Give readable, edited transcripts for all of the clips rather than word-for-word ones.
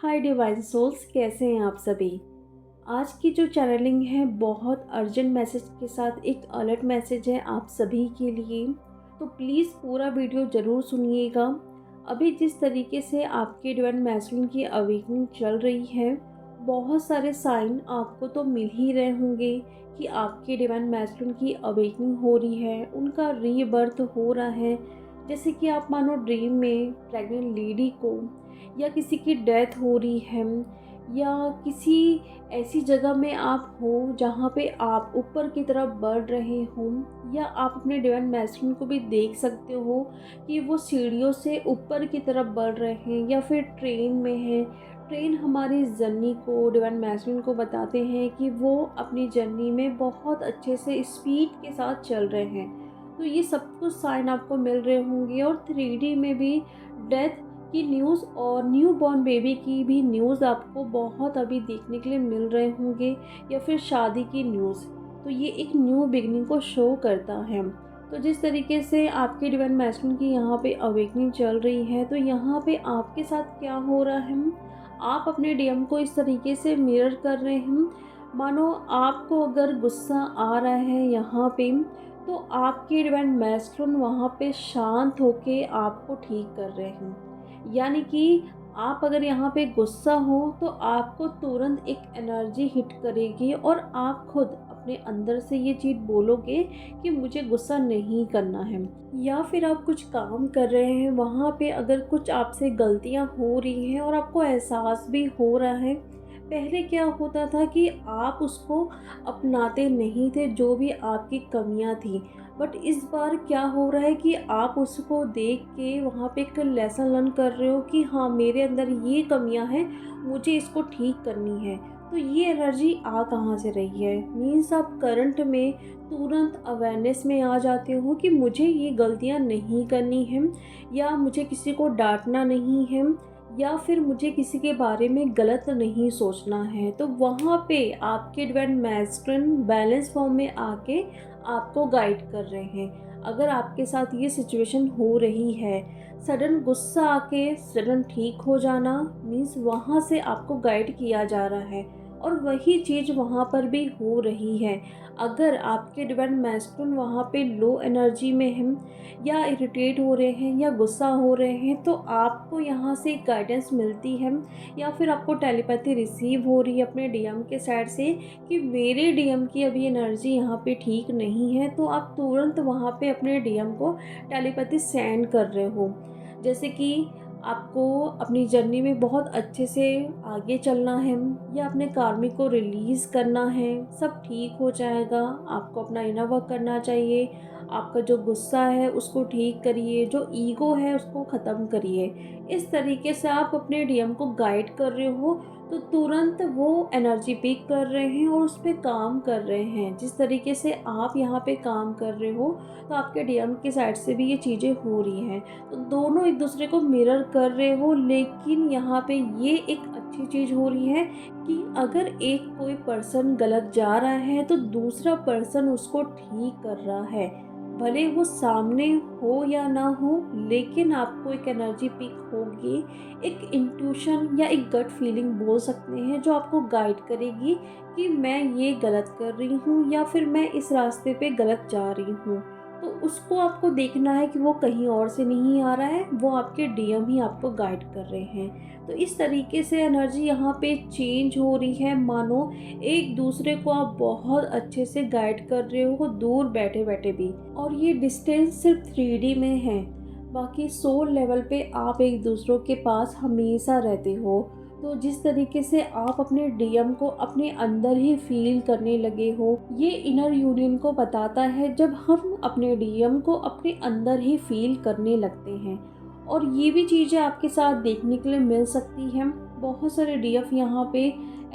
हाय divine souls, कैसे हैं आप सभी। आज की जो चैनलिंग है बहुत अर्जेंट मैसेज के साथ एक अलर्ट मैसेज है आप सभी के लिए। तो प्लीज़ पूरा वीडियो ज़रूर सुनिएगा। अभी जिस तरीके से आपके डिवाइन मैस्कुलिन की अवेकनिंग चल रही है, बहुत सारे साइन आपको तो मिल ही रहे होंगे कि आपके डिवाइन मैस्कुलिन की अवेकनिंग हो रही है, उनका रीबर्थ हो रहा है। जैसे कि आप मानो ड्रीम में प्रेग्नेंट लेडी को या किसी की डेथ हो रही है, या किसी ऐसी जगह में आप हो जहाँ पे आप ऊपर की तरफ बढ़ रहे हो, या आप अपने डिवाइन मैस्कुलिन को भी देख सकते हो कि वो सीढ़ियों से ऊपर की तरफ बढ़ रहे हैं, या फिर ट्रेन में हैं। ट्रेन हमारी जर्नी को, डिवाइन मैस्कुलिन को बताते हैं कि वो अपनी जर्नी में बहुत अच्छे से स्पीड के साथ चल रहे हैं। तो ये सब कुछ साइन आपको मिल रहे होंगे। और 3D में भी डेथ की न्यूज़ और न्यू बॉर्न बेबी की भी न्यूज़ आपको बहुत अभी देखने के लिए मिल रहे होंगे, या फिर शादी की न्यूज़। तो ये एक न्यू बिगनिंग को शो करता है। तो जिस तरीके से आपके डिवाइन मैस्कुलिन की यहाँ पे अवेकनिंग चल रही है, तो यहाँ पे आपके साथ क्या हो रहा है, आप अपने डीएम को इस तरीके से मिरर कर रहे हैं। मानो आपको अगर गुस्सा आ रहा है यहाँ पे, तो आपके डिवाइन मैस्कुलिन वहाँ पे शांत होके आपको ठीक कर रहे हैं। यानी कि आप अगर यहाँ पे गुस्सा हो तो आपको तुरंत एक एनर्जी हिट करेगी, और आप खुद अपने अंदर से ये चीज़ बोलोगे कि मुझे गुस्सा नहीं करना है। या फिर आप कुछ काम कर रहे हैं, वहाँ पे अगर कुछ आपसे गलतियाँ हो रही हैं और आपको एहसास भी हो रहा है। पहले क्या होता था कि आप उसको अपनाते नहीं थे, जो भी आपकी कमियां थी। बट इस बार क्या हो रहा है कि आप उसको देख के वहाँ पे एक लेसन लर्न कर रहे हो कि हाँ, मेरे अंदर ये कमियां हैं, मुझे इसको ठीक करनी है। तो ये एनर्जी आ कहाँ से रही है, मीन्स आप करंट में तुरंत अवेयरनेस में आ जाते हो कि मुझे ये गलतियाँ नहीं करनी है, या मुझे किसी को डांटना नहीं है, या फिर मुझे किसी के बारे में गलत नहीं सोचना है। तो वहाँ पे आपके डिवाइन मैस्कुलिन बैलेंस फॉर्म में आके आपको गाइड कर रहे हैं। अगर आपके साथ ये सिचुएशन हो रही है, सडन गुस्सा आके सडन ठीक हो जाना, मीन्स वहाँ से आपको गाइड किया जा रहा है। और वही चीज़ वहाँ पर भी हो रही है। अगर आपके डिवाइन मैस्कुलिन वहाँ पे लो एनर्जी में हैं, या इरिटेट हो रहे हैं, या गुस्सा हो रहे हैं, तो आपको यहाँ से गाइडेंस मिलती है, या फिर आपको टेलीपैथी रिसीव हो रही है अपने डीएम के साइड से कि मेरे डीएम की अभी एनर्जी यहाँ पे ठीक नहीं है। तो आप तुरंत वहाँ पे अपने डीएम को टेलीपैथी सेंड कर रहे हो। जैसे कि आपको अपनी जर्नी में बहुत अच्छे से आगे चलना है, या अपने कार्मिक को रिलीज़ करना है, सब ठीक हो जाएगा। आपको अपना इनर वर्क करना चाहिए। आपका जो गुस्सा है उसको ठीक करिए, जो ईगो है उसको ख़त्म करिए। इस तरीके से आप अपने डीएम को गाइड कर रहे हो, तो तुरंत वो एनर्जी पिक कर रहे हैं और उस पर काम कर रहे हैं। जिस तरीके से आप यहाँ पे काम कर रहे हो, तो आपके डीएम की साइड से भी ये चीज़ें हो रही हैं। तो दोनों एक दूसरे को मिरर कर रहे हो। लेकिन यहाँ पे ये एक अच्छी चीज़ हो रही है कि अगर एक कोई पर्सन गलत जा रहा है, तो दूसरा पर्सन उसको ठीक कर रहा है। भले वो सामने हो या ना हो, लेकिन आपको एक एनर्जी पिक होगी, एक इंट्यूशन या एक गट फीलिंग बोल सकते हैं, जो आपको गाइड करेगी कि मैं ये गलत कर रही हूँ, या फिर मैं इस रास्ते पे गलत जा रही हूँ। तो उसको आपको देखना है कि वो कहीं और से नहीं आ रहा है, वो आपके डीएम ही आपको गाइड कर रहे हैं। तो इस तरीके से एनर्जी यहाँ पे चेंज हो रही है, मानो एक दूसरे को आप बहुत अच्छे से गाइड कर रहे हो, दूर बैठे बैठे भी। और ये डिस्टेंस सिर्फ 3D में है, बाकी सोल लेवल पे आप एक दूसरों के पास हमेशा रहते हो। तो जिस तरीके से आप अपने डीएम को अपने अंदर ही फील करने लगे हो, ये इनर यूनियन को बताता है जब हम अपने डीएम को अपने अंदर ही फील करने लगते हैं। और ये भी चीज़ें आपके साथ देखने के लिए मिल सकती हैं। बहुत सारे डीएफ यहाँ पे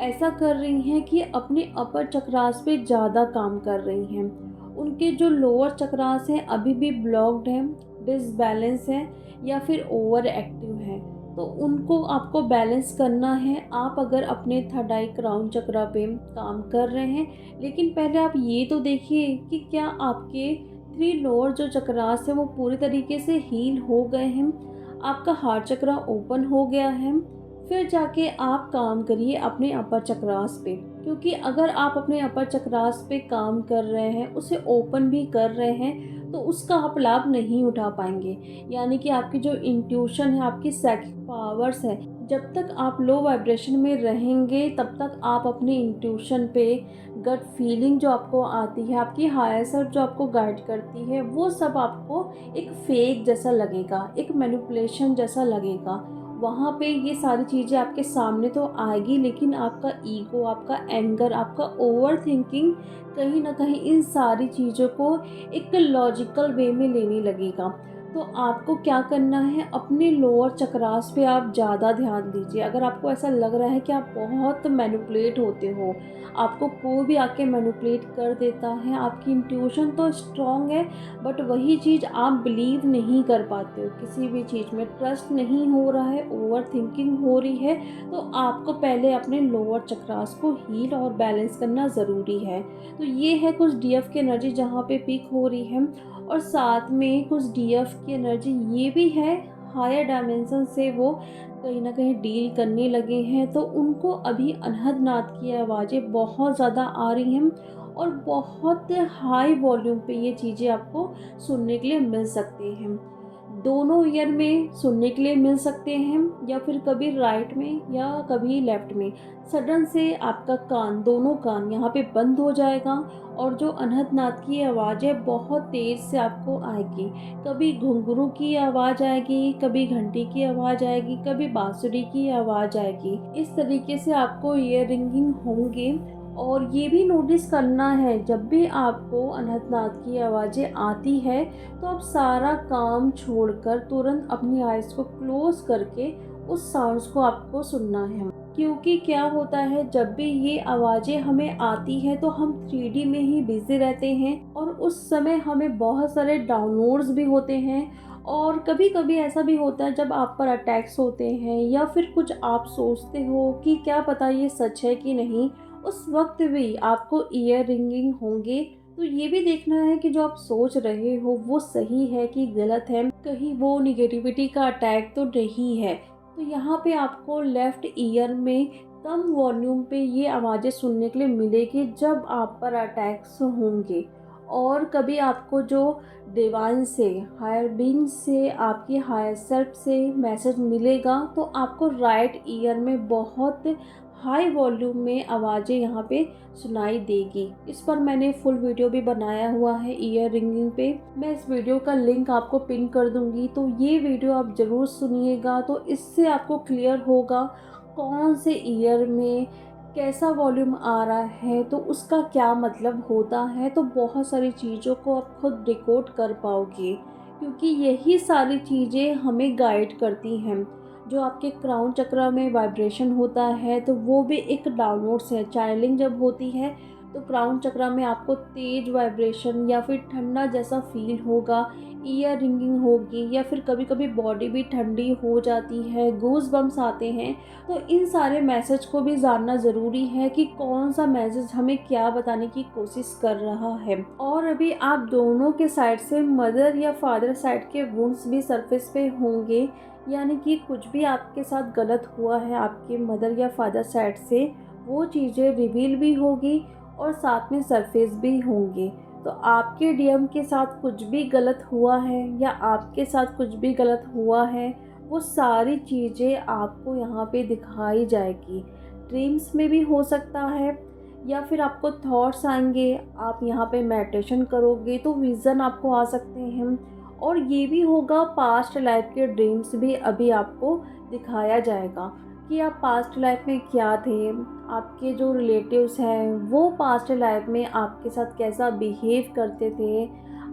ऐसा कर रही हैं कि अपने अपर चक्रास पे ज़्यादा काम कर रही हैं। उनके जो लोअर चक्रास हैं अभी भी ब्लॉक्ड हैं, डिसबैलेंस हैं, या फिर ओवर एक्टिव हैं। तो उनको आपको बैलेंस करना है। आप अगर अपने थर्ड आई क्राउन चक्रा पे काम कर रहे हैं, लेकिन पहले आप ये तो देखिए कि क्या आपके 3 लोअर जो चक्रास है वो पूरी तरीके से हील हो गए हैं। आपका हार्ट चक्रा ओपन हो गया है। फिर जाके आप काम करिए अपने अपर चक्रास पे, क्योंकि अगर आप अपने अपर चक्रास पे काम कर रहे हैं, उसे ओपन भी कर रहे हैं, तो उसका आप लाभ नहीं उठा पाएंगे। यानी कि आपकी जो इंट्यूशन है, आपकी साइकिक पावर्स है, जब तक आप लो वाइब्रेशन में रहेंगे तब तक आप अपनी इंट्यूशन पे, गट फीलिंग जो आपको आती है, आपकी हायर सेल्फ जो आपको गाइड करती है, वो सब आपको एक फेक जैसा लगेगा, एक मैनिपुलेशन जैसा लगेगा। वहाँ पे ये सारी चीज़ें आपके सामने तो आएगी, लेकिन आपका ईगो, आपका एंगर, आपका ओवर थिंकिंग कहीं न कहीं इन सारी चीज़ों को एक लॉजिकल वे में लेने लगेगा। तो आपको क्या करना है, अपने लोअर चक्रास पे आप ज़्यादा ध्यान दीजिए। अगर आपको ऐसा लग रहा है कि आप बहुत मैनिपुलेट होते हो, आपको कोई भी आके मैनिपुलेट कर देता है, आपकी इंट्यूशन तो स्ट्रॉन्ग है, बट वही चीज़ आप बिलीव नहीं कर पाते हो, किसी भी चीज़ में ट्रस्ट नहीं हो रहा है, ओवर थिंकिंग हो रही है, तो आपको पहले अपने लोअर चक्रास को हील और बैलेंस करना ज़रूरी है। तो ये है कुछ डीएफ की एनर्जी जहाँ पे पीक हो रही है, और साथ में कुछ डीएफ की एनर्जी ये भी है, हायर डायमेंशन से वो कहीं न कहीं डील करने लगे हैं, तो उनको अभी अनहद नाद की आवाज़ें बहुत ज़्यादा आ रही हैं, और बहुत हाई वॉल्यूम पे ये चीज़ें आपको सुनने के लिए मिल सकती हैं। दोनों ईयर में सुनने के लिए मिल सकते हैं, या फिर कभी राइट में या कभी लेफ्ट में। सडन से आपका कान, दोनों कान यहाँ पे बंद हो जाएगा, और जो अनहद नाद की आवाज़ है बहुत तेज़ से आपको आएगी। कभी घुंघरू की आवाज़ आएगी, कभी घंटी की आवाज़ आएगी, कभी बांसुरी की आवाज़ आएगी। इस तरीके से आपको ईयर रिंगिंग होंगे। और ये भी नोटिस करना है, जब भी आपको अनहद नाद की आवाज़ें आती है, तो आप सारा काम छोड़कर तुरंत अपनी आइज़ को क्लोज़ करके उस साउंड्स को आपको सुनना है। क्योंकि क्या होता है, जब भी ये आवाज़ें हमें आती हैं तो हम 3D में ही बिज़ी रहते हैं, और उस समय हमें बहुत सारे डाउनलोड्स भी होते हैं। और कभी कभी ऐसा भी होता है जब आप पर अटैक्स होते हैं, या फिर कुछ आप सोचते हो कि क्या पता ये सच है कि नहीं, उस वक्त भी आपको ईयर रिंगिंग होंगे। तो ये भी देखना है कि जो आप सोच रहे हो वो सही है कि गलत है, कहीं वो निगेटिविटी का अटैक तो नहीं है। तो यहाँ पे आपको लेफ़्ट ईयर में कम वॉल्यूम पे ये आवाज़ें सुनने के लिए मिलेगी जब आप पर अटैक्स होंगे। और कभी आपको जो डिवाइन से, हायर बीइंग से, आपकी हायर सेल्फ से मैसेज मिलेगा, तो आपको राइट ईयर में बहुत हाई वॉल्यूम में आवाज़ें यहाँ पे सुनाई देगी। इस पर मैंने फुल वीडियो भी बनाया हुआ है ईयर रिंगिंग पे, मैं इस वीडियो का लिंक आपको पिन कर दूंगी, तो ये वीडियो आप ज़रूर सुनिएगा। तो इससे आपको क्लियर होगा कौन से ईयर में कैसा वॉल्यूम आ रहा है, तो उसका क्या मतलब होता है। तो बहुत सारी चीज़ों को आप खुद डिकोड कर पाओगे, क्योंकि यही सारी चीज़ें हमें गाइड करती हैं। जो आपके क्राउन चक्र में वाइब्रेशन होता है, तो वो भी एक डाउनवर्ड्स है। चैनलिंग जब होती है तो क्राउन चक्र में आपको तेज वाइब्रेशन या फिर ठंडा जैसा फील होगा, ईयर रिंगिंग होगी, या फिर कभी कभी बॉडी भी ठंडी हो जाती है, गूज बम्स आते हैं। तो इन सारे मैसेज को भी जानना ज़रूरी है कि कौन सा मैसेज हमें क्या बताने की कोशिश कर रहा है। और अभी आप दोनों के साइड से, मदर या फादर साइड के वुंड्स भी सरफेस पे होंगे, यानी कि कुछ भी आपके साथ गलत हुआ है आपके मदर या फादर साइड से, वो चीज़ें रिवील भी होगी और साथ में सरफेस भी होंगे। तो आपके डीएम के साथ कुछ भी गलत हुआ है, या आपके साथ कुछ भी गलत हुआ है, वो सारी चीज़ें आपको यहाँ पे दिखाई जाएगी। ड्रीम्स में भी हो सकता है, या फिर आपको थॉट्स आएंगे, आप यहाँ पे मेडिटेशन करोगे तो विज़न आपको आ सकते हैं। और ये भी होगा, पास्ट लाइफ के ड्रीम्स भी अभी आपको दिखाया जाएगा कि आप पास्ट लाइफ में क्या थे, आपके जो रिलेटिव्स हैं वो पास्ट लाइफ में आपके साथ कैसा बिहेव करते थे,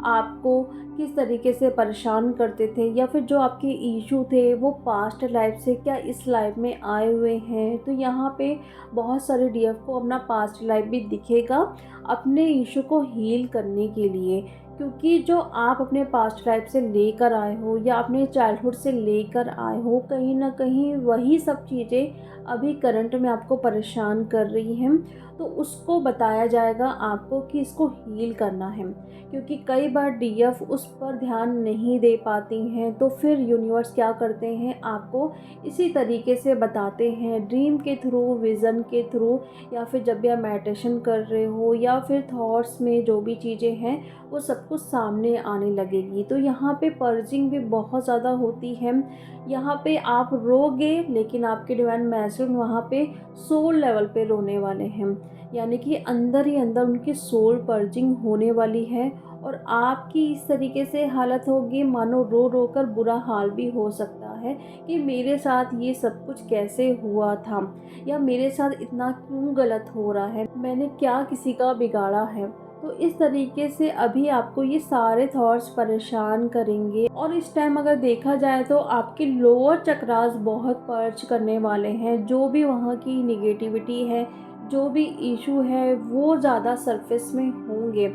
आपको किस तरीके से परेशान करते थे, या फिर जो आपके इशू थे वो पास्ट लाइफ से क्या इस लाइफ में आए हुए हैं। तो यहाँ पे बहुत सारे डीएफ को अपना पास्ट लाइफ भी दिखेगा अपने इशू को हील करने के लिए, क्योंकि जो आप अपने पास्ट लाइफ से लेकर आए हो या अपने चाइल्डहुड से लेकर आए हो, कहीं ना कहीं वही सब चीज़ें अभी करंट में आपको परेशान कर रही हैं। तो उसको बताया जाएगा आपको कि इसको हील करना है। क्योंकि कई बार डीएफ उस पर ध्यान नहीं दे पाती हैं, तो फिर यूनिवर्स क्या करते हैं, आपको इसी तरीके से बताते हैं, ड्रीम के थ्रू, विज़न के थ्रू, या फिर जब भी आप मेडिटेशन कर रहे हो, या फिर थॉट्स में जो भी चीज़ें हैं वो सब कुछ सामने आने लगेगी। तो यहाँ पे पर्जिंग भी बहुत ज़्यादा होती है। यहाँ पे आप रोगे, लेकिन आपके डिवाइन मैसेज वहाँ पे सोल लेवल पे रोने वाले हैं, यानी कि अंदर ही अंदर उनकी सोल पर्जिंग होने वाली है। और आपकी इस तरीके से हालत होगी, मानो रो रो कर बुरा हाल भी हो सकता है कि मेरे साथ ये सब कुछ कैसे हुआ था, या मेरे साथ इतना क्यों गलत हो रहा है, मैंने क्या किसी का बिगाड़ा है। तो इस तरीके से अभी आपको ये सारे थॉट्स परेशान करेंगे। और इस टाइम अगर देखा जाए तो आपके लोअर चक्रास बहुत पर्च करने वाले हैं। जो भी वहाँ की निगेटिविटी है, जो भी इशू है, वो ज़्यादा सरफेस में होंगे।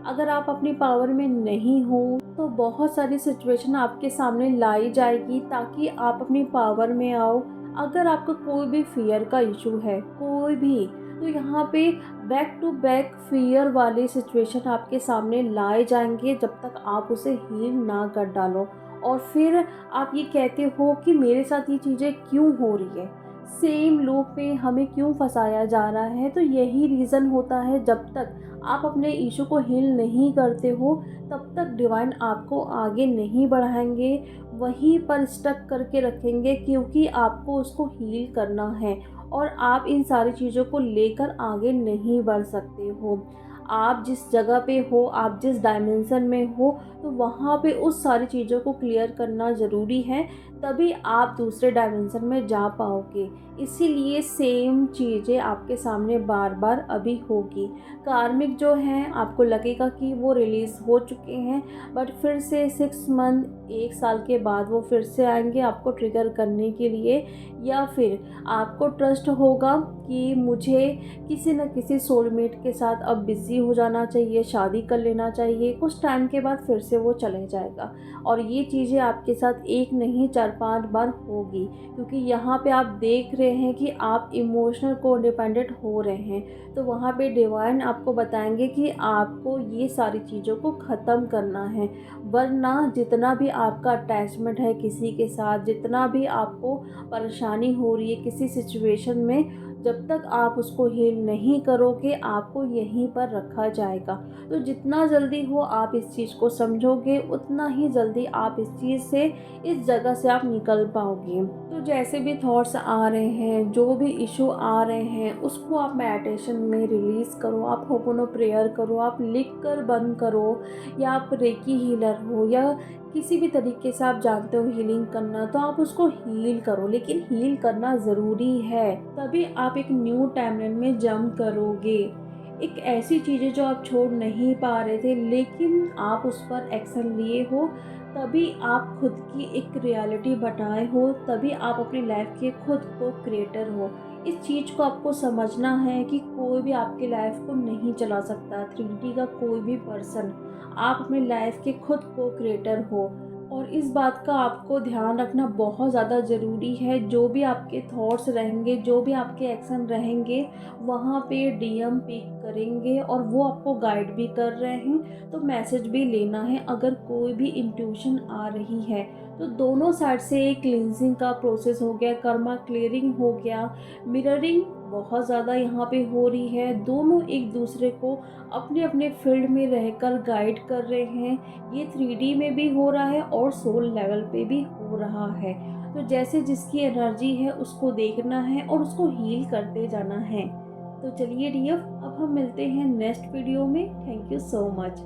अगर आप अपनी पावर में नहीं हो तो बहुत सारी सिचुएशन आपके सामने लाई जाएगी ताकि आप अपनी पावर में आओ। अगर आपका कोई भी फियर का इशू है, कोई भी, तो यहाँ पे बैक टू बैक फियर वाली सिचुएशन आपके सामने लाए जाएंगे जब तक आप उसे हील ना कर डालो। और फिर आप ये कहते हो कि मेरे साथ ये चीज़ें क्यों हो रही है, सेम लूप में हमें क्यों फंसाया जा रहा है। तो यही रीज़न होता है, जब तक आप अपने इशू को हील नहीं करते हो तब तक डिवाइन आपको आगे नहीं बढ़ाएंगे, वहीं पर स्टक करके रखेंगे, क्योंकि आपको उसको हील करना है और आप इन सारी चीज़ों को लेकर आगे नहीं बढ़ सकते हो। आप जिस जगह पे हो, आप जिस डायमेंशन में हो, तो वहाँ पे उस सारी चीज़ों को क्लियर करना ज़रूरी है, तभी आप दूसरे डायमेंशन में जा पाओगे। इसीलिए सेम चीज़ें आपके सामने बार बार अभी होगी। कार्मिक जो हैं, आपको लगेगा कि वो रिलीज़ हो चुके हैं, बट फिर से 6 मंथ, 1 साल के बाद वो फिर से आएंगे आपको ट्रिगर करने के लिए। या फिर आपको ट्रस्ट होगा कि मुझे किसी न किसी सोलमेट के साथ अब बिज़ी हो जाना चाहिए, शादी कर लेना चाहिए, कुछ टाइम के बाद फिर से वो चले जाएगा। और ये चीज़ें आपके साथ एक नहीं 4-5 बार होगी, क्योंकि यहाँ पे आप देख रहे हैं कि आप इमोशनल को डिपेंडेंट हो रहे हैं। तो वहाँ पे डिवाइन आपको बताएंगे कि आपको ये सारी चीज़ों को ख़त्म करना है, वरना जितना भी आपका अटैचमेंट है किसी के साथ, जितना भी आपको परेशानी हो रही है किसी सिचुएशन में, जब तक आप उसको हील नहीं करोगे आपको यहीं पर रखा जाएगा। तो जितना जल्दी हो आप इस चीज़ को समझोगे, उतना ही जल्दी आप इस चीज़ से, इस जगह से आप निकल पाओगे। तो जैसे भी थॉट्स आ रहे हैं, जो भी इशू आ रहे हैं, उसको आप मेडिटेशन में रिलीज़ करो, आप होपोनो प्रेयर करो, आप लिख कर बंद करो, या आप रेकी हीलर हो या किसी भी तरीके से आप जानते हो हीलिंग करना, तो आप उसको हील करो। लेकिन हील करना ज़रूरी है, तभी आप एक न्यू टाइमलाइन में जंप करोगे। एक ऐसी चीज़ें जो आप छोड़ नहीं पा रहे थे, लेकिन आप उस पर एक्शन लिए हो, तभी आप खुद की एक रियलिटी बनाए हो, तभी आप अपनी लाइफ के खुद को क्रिएटर हो। इस चीज़ को आपको समझना है कि कोई भी आपकी लाइफ को नहीं चला सकता, 3D का कोई भी पर्सन। आप अपनी लाइफ के खुद को क्रिएटर हो, और इस बात का आपको ध्यान रखना बहुत ज़्यादा ज़रूरी है। जो भी आपके थॉट्स रहेंगे, जो भी आपके एक्शन रहेंगे, वहाँ पे डीएम पिक करेंगे और वो आपको गाइड भी कर रहे हैं, तो मैसेज भी लेना है। अगर कोई भी इंट्यूशन आ रही है तो दोनों साइड से एक क्लींजिंग का प्रोसेस हो गया, कर्मा क्लियरिंग हो गया, मिररिंग बहुत ज़्यादा यहाँ पे हो रही है। दोनों एक दूसरे को अपने अपने फील्ड में रहकर गाइड कर रहे हैं। ये 3D में भी हो रहा है और सोल लेवल पे भी हो रहा है। तो जैसे जिसकी एनर्जी है उसको देखना है और उसको हील करते जाना है। तो चलिए डियर, अब हम मिलते हैं नेक्स्ट वीडियो में। Thank you so much.